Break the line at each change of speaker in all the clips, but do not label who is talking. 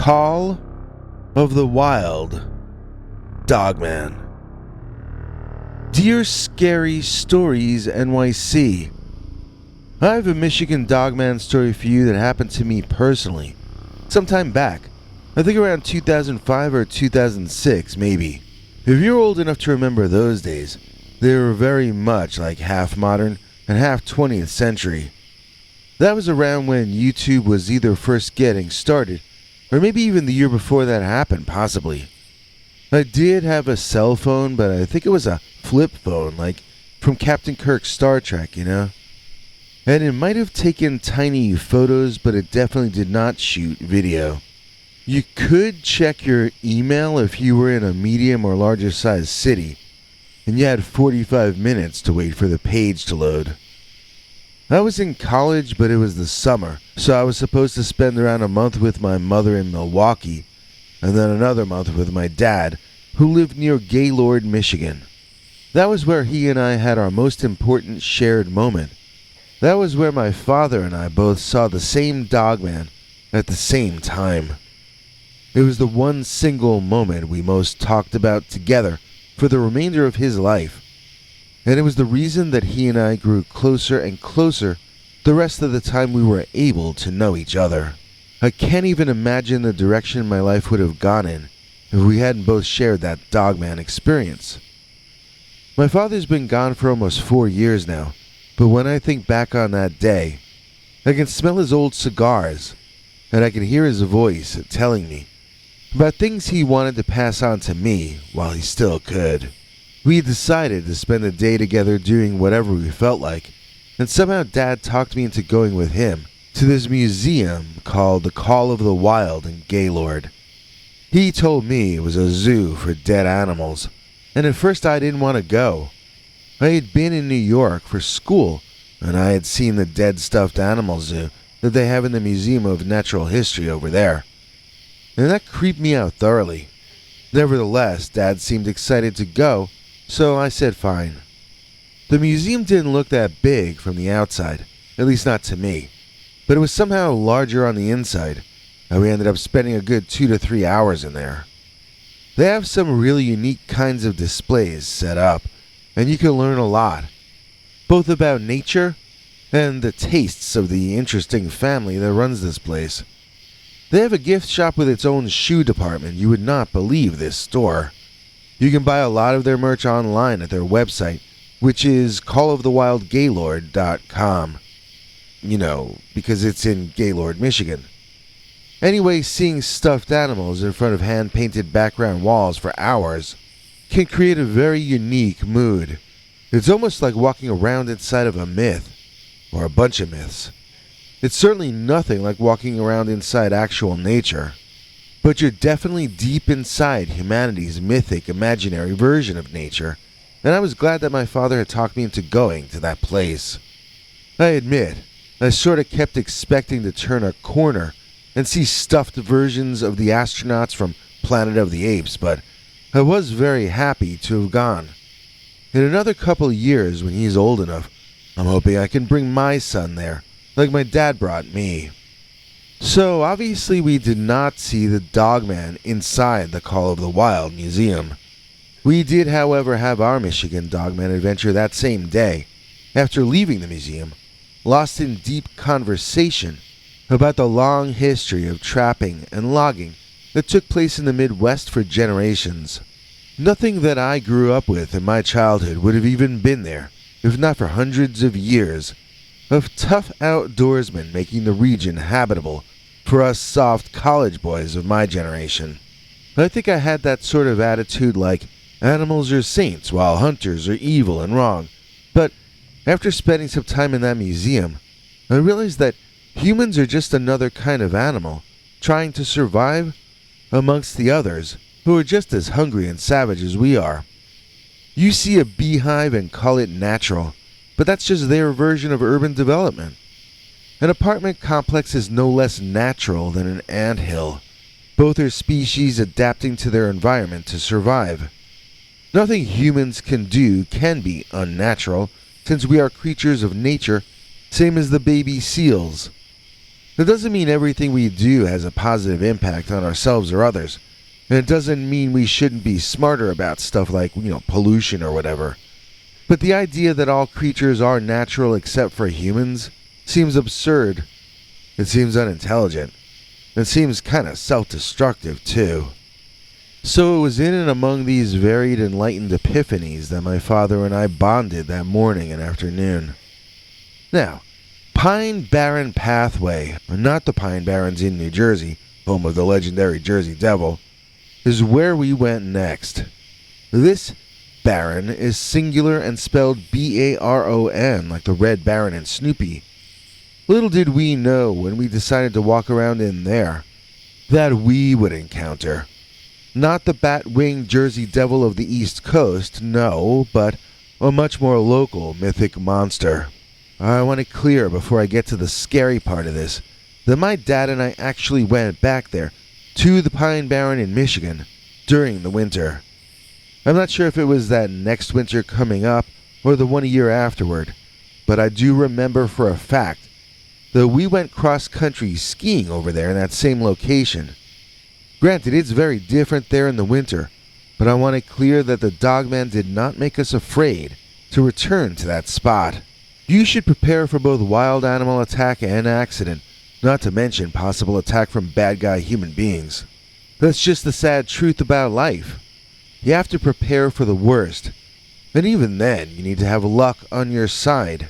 Call of the Wild, Dogman. Dear Scary Stories NYC, I have a Michigan Dogman story for you that happened to me personally, sometime back. I think around 2005 or 2006, maybe. If you're old enough to remember those days, they were very much like half modern and half 20th century. That was around when YouTube was either first getting started, or maybe even the year before that happened, possibly. I did have a cell phone, but I think it was a flip phone, like from Captain Kirk's Star Trek, you know? And it might have taken tiny photos, but it definitely did not shoot video. You could check your email if you were in a medium or larger sized city, and you had 45 minutes to wait for the page to load. I was in college, but it was the summer, so I was supposed to spend around a month with my mother in Milwaukee, and then another month with my dad, who lived near Gaylord, Michigan. That was where he and I had our most important shared moment. That was where my father and I both saw the same Dogman at the same time. It was the one single moment we most talked about together for the remainder of his life. And it was the reason that he and I grew closer and closer the rest of the time we were able to know each other. I can't even imagine the direction my life would have gone in if we hadn't both shared that Dogman experience. My father's been gone for almost 4 years now, but when I think back on that day, I can smell his old cigars, and I can hear his voice telling me about things he wanted to pass on to me while he still could. We decided to spend the day together doing whatever we felt like, and somehow Dad talked me into going with him to this museum called the Call of the Wild in Gaylord. He told me it was a zoo for dead animals, and at first I didn't want to go. I had been in New York for school, and I had seen the dead stuffed animal zoo that they have in the Museum of Natural History over there, and that creeped me out thoroughly. Nevertheless, Dad seemed excited to go, so I said fine. The museum didn't look that big from the outside, at least not to me, but it was somehow larger on the inside, and we ended up spending a good 2 to 3 hours in there. They have some really unique kinds of displays set up, and you can learn a lot, both about nature and the tastes of the interesting family that runs this place. They have a gift shop with its own shoe department. You would not believe this store. You can buy a lot of their merch online at their website, which is callofthewildgaylord.com. You know, because it's in Gaylord, Michigan. Anyway, seeing stuffed animals in front of hand-painted background walls for hours can create a very unique mood. It's almost like walking around inside of a myth, or a bunch of myths. It's certainly nothing like walking around inside actual nature, but you're definitely deep inside humanity's mythic, imaginary version of nature, and I was glad that my father had talked me into going to that place. I admit, I sort of kept expecting to turn a corner and see stuffed versions of the astronauts from Planet of the Apes, but I was very happy to have gone. In another couple of years, when he's old enough, I'm hoping I can bring my son there, like my dad brought me. So obviously we did not see the Dogman inside the Call of the Wild Museum. We did, however, have our Michigan Dogman adventure that same day, after leaving the museum, lost in deep conversation about the long history of trapping and logging that took place in the Midwest for generations. Nothing that I grew up with in my childhood would have even been there, if not for hundreds of years of tough outdoorsmen making the region habitable for us soft college boys of my generation. I think I had that sort of attitude like animals are saints while hunters are evil and wrong, but after spending some time in that museum, I realized that humans are just another kind of animal trying to survive amongst the others who are just as hungry and savage as we are. You see a beehive and call it natural, but that's just their version of urban development. An apartment complex is no less natural than an anthill. Both are species adapting to their environment to survive. Nothing humans can do can be unnatural, since we are creatures of nature, same as the baby seals. That doesn't mean everything we do has a positive impact on ourselves or others. And it doesn't mean we shouldn't be smarter about stuff like, pollution or whatever. But the idea that all creatures are natural except for humans seems absurd. It seems unintelligent. It seems kind of self-destructive, too. So it was in and among these varied enlightened epiphanies that my father and I bonded that morning and afternoon. Now, Pine Barren Pathway, not the Pine Barrens in New Jersey, home of the legendary Jersey Devil, is where we went next. This Barren is singular and spelled B-A-R-O-N, like the Red Baron in Snoopy. Little did we know when we decided to walk around in there that we would encounter not the bat-winged Jersey Devil of the East Coast, no, but a much more local mythic monster. I want it clear before I get to the scary part of this that my dad and I actually went back there to the Pine Barren in Michigan during the winter. I'm not sure if it was that next winter coming up or the one a year afterward, but I do remember for a fact that we went cross-country skiing over there in that same location. Granted, it's very different there in the winter, but I want it clear that the Dogman did not make us afraid to return to that spot. You should prepare for both wild animal attack and accident, not to mention possible attack from bad guy human beings. That's just the sad truth about life. You have to prepare for the worst, and even then you need to have luck on your side.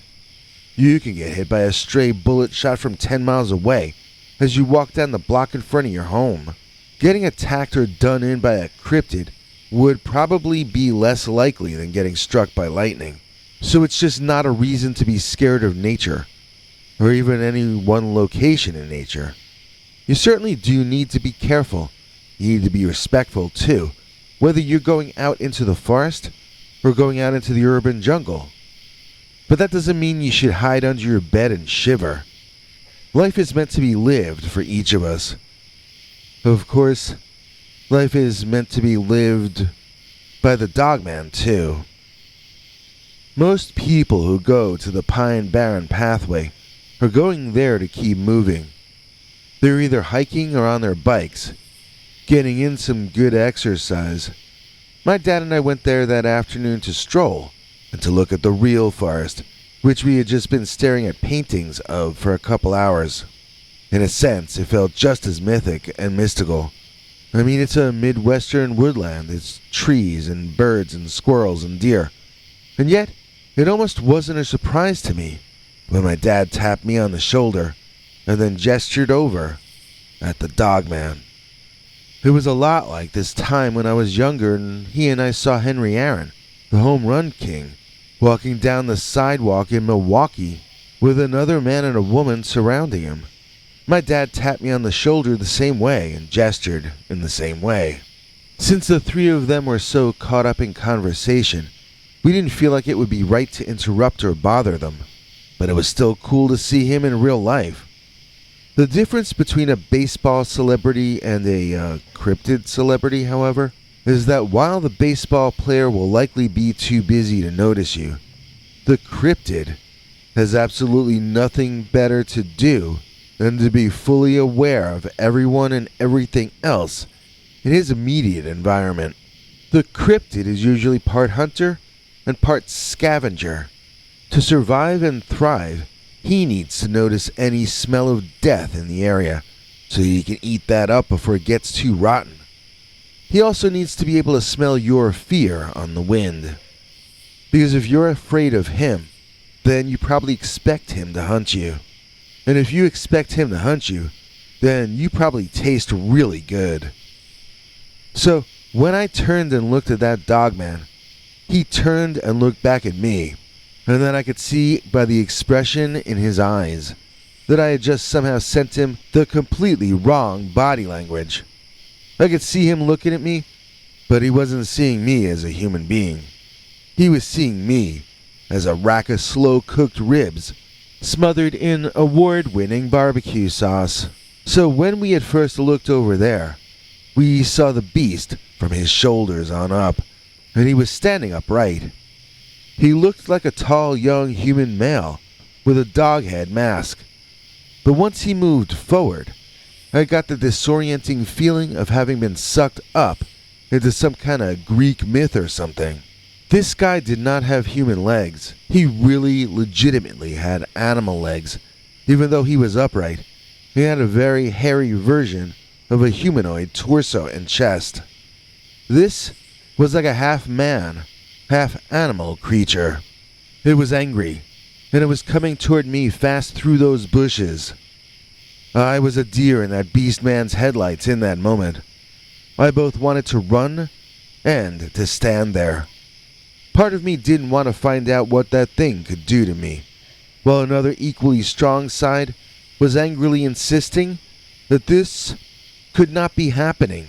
You can get hit by a stray bullet shot from 10 miles away as you walk down the block in front of your home. Getting attacked or done in by a cryptid would probably be less likely than getting struck by lightning. So it's just not a reason to be scared of nature, or even any one location in nature. You certainly do need to be careful. You need to be respectful too, whether you're going out into the forest or going out into the urban jungle. But that doesn't mean you should hide under your bed and shiver. Life is meant to be lived for each of us. Of course, life is meant to be lived by the Dogman too. Most people who go to the Pine Barren Pathway are going there to keep moving. They're either hiking or on their bikes, getting in some good exercise. My dad and I went there that afternoon to stroll and to look at the real forest, which we had just been staring at paintings of for a couple hours. In a sense, it felt just as mythic and mystical. I mean, it's a Midwestern woodland. It's trees and birds and squirrels and deer. And yet, it almost wasn't a surprise to me when my dad tapped me on the shoulder and then gestured over at the Dogman. It was a lot like this time when I was younger and he and I saw Henry Aaron, the home run king, walking down the sidewalk in Milwaukee with another man and a woman surrounding him. My dad tapped me on the shoulder the same way and gestured in the same way. Since the three of them were so caught up in conversation, we didn't feel like it would be right to interrupt or bother them, but it was still cool to see him in real life. The difference between a baseball celebrity and a cryptid celebrity, however, is that while the baseball player will likely be too busy to notice you, the cryptid has absolutely nothing better to do than to be fully aware of everyone and everything else in his immediate environment. The cryptid is usually part hunter and part scavenger. To survive and thrive, he needs to notice any smell of death in the area so he can eat that up before it gets too rotten. He also needs to be able to smell your fear on the wind. Because if you're afraid of him, then you probably expect him to hunt you. And if you expect him to hunt you, then you probably taste really good. So, when I turned and looked at that Dogman, he turned and looked back at me, and then I could see by the expression in his eyes that I had just somehow sent him the completely wrong body language. I could see him looking at me, but he wasn't seeing me as a human being. He was seeing me as a rack of slow-cooked ribs smothered in award-winning barbecue sauce. So when we had first looked over there, we saw the beast from his shoulders on up, and he was standing upright. He looked like a tall young human male with a dog head mask. But once he moved forward, I got the disorienting feeling of having been sucked up into some kind of Greek myth or something. This guy did not have human legs. He really legitimately had animal legs. Even though he was upright, he had a very hairy version of a humanoid torso and chest. This was like a half-man, half-animal creature. It was angry, and it was coming toward me fast through those bushes. I was a deer in that beast man's headlights in that moment. I both wanted to run and to stand there. Part of me didn't want to find out what that thing could do to me, while another equally strong side was angrily insisting that this could not be happening.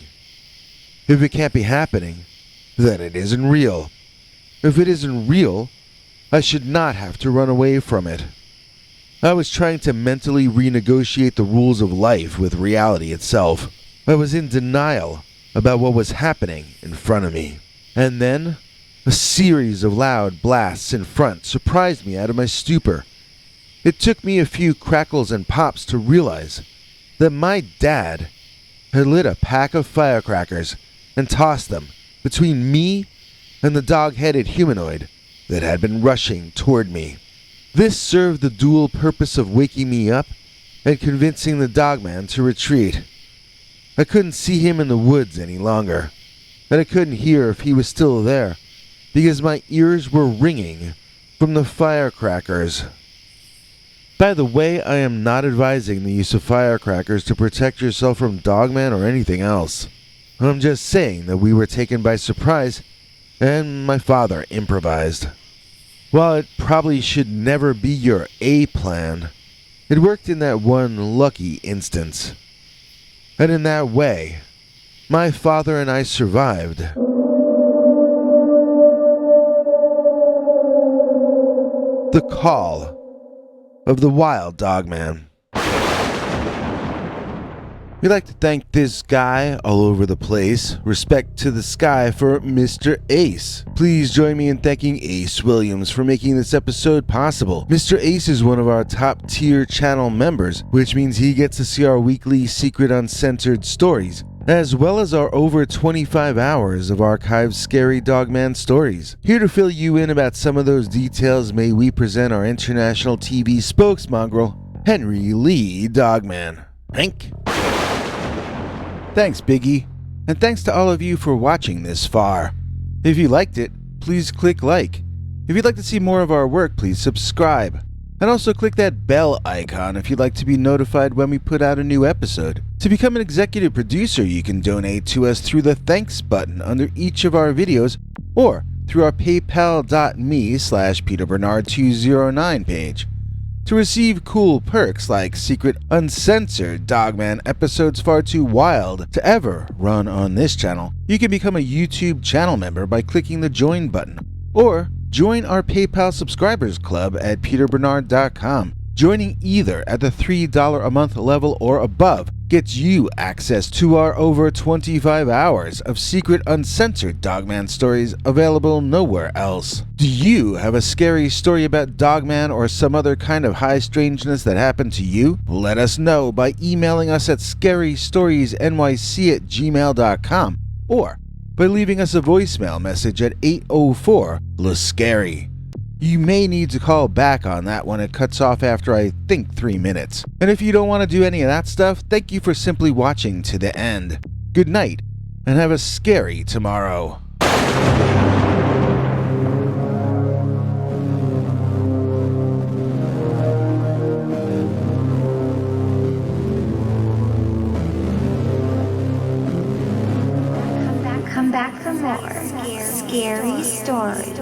If it can't be happening, then it isn't real. If it isn't real, I should not have to run away from it. I was trying to mentally renegotiate the rules of life with reality itself. I was in denial about what was happening in front of me. And then, a series of loud blasts in front surprised me out of my stupor. It took me a few crackles and pops to realize that my dad had lit a pack of firecrackers and tossed them between me and the dog-headed humanoid that had been rushing toward me. This served the dual purpose of waking me up and convincing the Dogman to retreat. I couldn't see him in the woods any longer, and I couldn't hear if he was still there, because my ears were ringing from the firecrackers. By the way, I am not advising the use of firecrackers to protect yourself from Dogman or anything else. I'm just saying that we were taken by surprise, and my father improvised. While it probably should never be your A plan, it worked in that one lucky instance. And in that way, my father and I survived. The call of the wild Dogman. We'd like to thank this guy all over the place. Respect to the sky for Mr. Ace. Please join me in thanking Ace Williams for making this episode possible. Mr. Ace is one of our top tier channel members, which means he gets to see our weekly secret uncensored stories, as well as our over 25 hours of archived scary Dogman stories. Here to fill you in about some of those details, may we present our international TV spokesmongrel, Henry Lee Dogman. Hank? Thanks, Biggie, and thanks to all of you for watching this far. If you liked it, please click like. If you'd like to see more of our work, please subscribe. And also click that bell icon if you'd like to be notified when we put out a new episode. To become an executive producer, you can donate to us through the thanks button under each of our videos or through our paypal.me/PeterBernard209 page. To receive cool perks like secret uncensored Dogman episodes far too wild to ever run on this channel, you can become a YouTube channel member by clicking the join button, or join our PayPal subscribers club at peterbernard.com. Joining either at the $3 a month level or above gets you access to our over 25 hours of secret uncensored Dogman stories available nowhere else. Do you have a scary story about Dogman or some other kind of high strangeness that happened to you? Let us know by emailing us at scarystoriesnyc@gmail.com or by leaving us a voicemail message at 804-LA-SCARY. You may need to call back on that one. It cuts off after, I think, 3 minutes. And if you don't want to do any of that stuff, thank you for simply watching to the end. Good night, and have a scary tomorrow.
Come back for more scary stories.